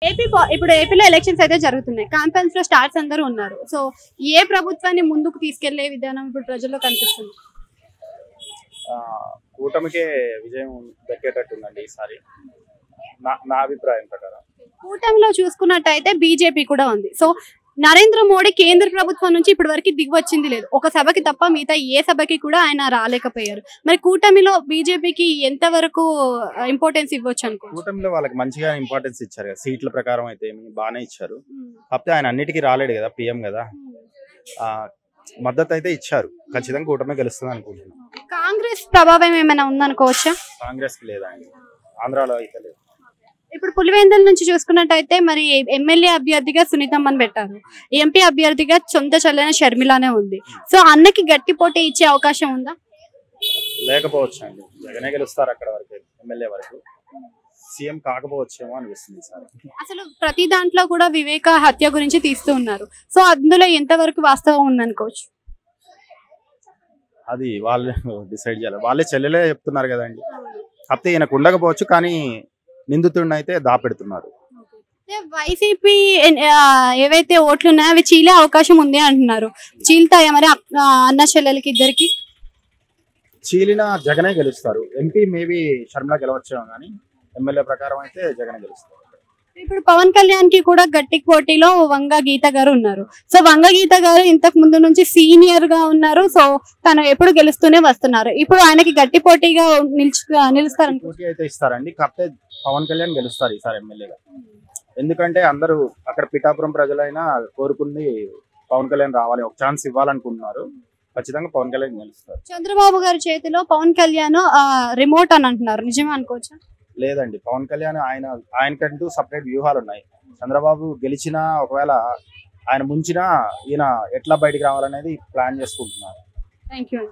ఇప్పుడు ఏపీలో ఎలక్షన్స్ అయితే జరుగుతున్నాయి. క్యాంపెయిన్స్ లో స్టార్స్ అందరూ ఉన్నారు. సో ఏ ప్రభుత్వాన్ని ముందుకు తీసుకెళ్లే విధానం ఇప్పుడు ప్రజల్లో కనిపిస్తుంది? కూటమికే విజయం దక్కేటట్టుందండి ఈసారి నా అభిప్రాయం ప్రకారం. కూటమిలో చూసుకున్నట్టయితే బీజేపీ కూడా ఉంది. సో నరేంద్ర మోడీ కేంద్ర ప్రభుత్వం నుంచి ఇప్పటి వరకు దిగివచ్చింది లేదు. ఒక సభకి తప్ప మిగతా ఏ సభకి కూడా ఆయన రాలేకపోయారు. మరి కూటమిలో బీజేపీకి ఎంత వరకు ఇంపార్టెన్స్ ఇవ్వచ్చు అనుకో? కూటమిలో వాళ్ళకి మంచిగా ఇంపార్టెన్స్ ఇచ్చారు కదా, సీట్ల ప్రకారం అయితే బాగానే ఇచ్చారు. కాకపోతే ఆయన అన్నిటికీ రాలేడు కదా, పిఎం కదా. మద్దతు అయితే ఇచ్చారు. ఖచ్చితంగా కూటమి గెలుస్తుంది అనుకుంటున్నాను. కాంగ్రెస్ ప్రభావం ఏమైనా ఉందనుకోవచ్చా? కాంగ్రెస్ కి లేదండి, ఆంధ్రాలో అయితే లేదు. ఇప్పుడు పులివెందుల నుంచి చూసుకున్నట్టయితే మరి ఎమ్మెల్యే అభ్యర్థిగా సునీతమ్మని పెట్టారు, ఎంపీ అభ్యర్థిగా సొంత చెల్లెన షర్మిలానే ఉంది. సో అన్నకి గట్టి పోటీ ఇచ్చే అవకాశం ఉందా? లేకపోవచ్చు అండి, జగనే గెలుస్తారు అక్కడ వరకు, ఎమ్మెల్యే వరకు. సీఎం కాకపోవచ్చేమో అనిపిస్తుంది సార్. అసలు ప్రతి దాంట్లో కూడా వివేక హత్య గురించి తీస్తూ ఉన్నారు. సో అందులో ఎంతవరకు వాస్తవం ఉందనుకోవచ్చు? అది వాళ్ళు డిసైడ్ చేయాలి. వాళ్ళే చెల్లెలే చెప్తున్నారు కదండి. కాకపోతే ఈయనకు ఉండకపోవచ్చు, కానీ నిందితుడిని అయితే దాపెడుతున్నారు. వైసీపీ ఏవైతే ఓట్లు ఉన్నాయో అవి చీలే అవకాశం ఉంది అంటున్నారు. చీల్తాయా మరి అన్న చెల్లెలకి ఇద్దరికి? చీలిన జగనే గెలుస్తారు. ఎంపీ మేబీ షర్మిల గెలవచ్చేమో, కానీ ఎమ్మెల్యే ప్రకారం అయితే జగనే గెలుస్తారు. ఇప్పుడు పవన్ కళ్యాణ్ కి కూడా గట్టి పోటీలో వంగ గీత గారు ఉన్నారు. సో వంగ గీత గారు ఇంతకు ముందు నుంచి సీనియర్ గా ఉన్నారు. సో తను ఎప్పుడు గెలుస్తూనే వస్తున్నారు. ఇప్పుడు ఆయనకి గట్టి పోటీగా నిలుస్తారు. పోటీ అయితే ఇస్తారండి, కాకపోతే పవన్ కళ్యాణ్ గెలుస్తారు ఈసారి ఎమ్మెల్యేగా. ఎందుకంటే అందరూ అక్కడ పిఠాపురం ప్రజలైనా కోరుకుంది పవన్ కళ్యాణ్ రావాలి, ఒక ఛాన్స్ ఇవ్వాలనుకుంటున్నారు. ఖచ్చితంగా పవన్ కళ్యాణ్ గెలుస్తారు. చంద్రబాబు గారి చేతిలో పవన్ కళ్యాణ్ రిమోట్ అని అంటున్నారు, నిజమే అనుకోవచ్చా? లేదండి, పవన్ కళ్యాణ్ ఆయనకంటూ సపరేట్ వ్యూహాలు ఉన్నాయి. చంద్రబాబు గెలిచినా, ఒకవేళ ఆయన ముంచినా ఈయన ఎట్లా బయటికి రావాలనేది ప్లాన్ చేసుకుంటున్నారు. Thank you.